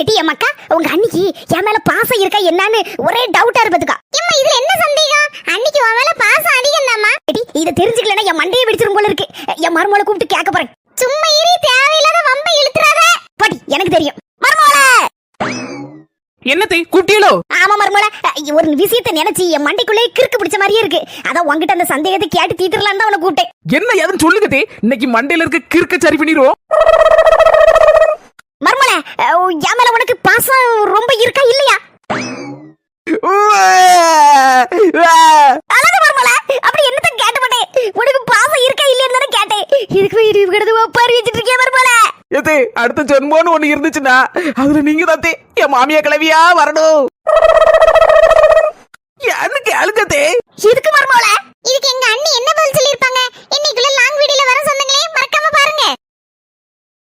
Eddy அம்மாக்கா உங்க அன்னிக்கு என் மேல பாசம் இருக்கா என்னன்னு ஒரே டவுட்டா இருப்பதுக்கா. அம்மா இதுல என்ன சந்தேகம்? அன்னைக்கு உன் மேல பாசம் அதிகம் தாம்மா. எடி இத தெரிஞ்சுக்கலனா என் மண்டையை வெடிச்சிரும் போல இருக்கு. என் மருமகளை கூப்பிட்டு கேட்க போறேன். சும்மா இரு, தேவையில்லாத வம்ப இழுத்துறாத. பாட்டி எனக்கு தெரியும். மருமகளே என்னத்தை கூட்டியலோ? ஆமா மருமகளே, ஒரு விஷயத்தை நினைச்சு என் மண்டைக்குள்ளே கிறுக்கு பிடிச்ச மாதிரியே இருக்கு. அதான் உன்கிட்ட அந்த சந்தேகத்தை கேட்டு தீர்த்துறலாம் தான் உன்னை கூப்பிட்டேன். என்ன ஏதுன்னு சொல்லுங்கதே, இன்னைக்கு மண்டையில இருக்க கிறுக்க சரி பண்ணிடுவோம். மருமகளே, என் மேல உனக்கு பாசம் ரொம்ப இருக்கா இல்லையா? அழகு மருமகளே, அப்படி என்னத்த கேட்ட மாட்டேன். உனக்கு பாசம் இருக்கா இல்லையான்னு தானே கேட்டேன். இதுக்கு போய் இடிவு கிடந்து ஒப்பாரி வச்சுட்டு இருக்கேன் மருமகளே. ஏதே அடுத்த ஜென்மோன்னு ஒண்ணு இருந்துச்சுன்னா அதுல நீங்க தாத்தே என் மாமியா கிளவியா வரணும். எனக்கு அழுகத்தே. இதுக்கு மருமகளே, இதுக்கு எங்க அண்ணி என்ன பதில் சொல்லிருப்பாங்க? இன்னைக்குள்ள லாங் வீடியோல வர சொன்னங்களே, மறக்காம பாருங்க.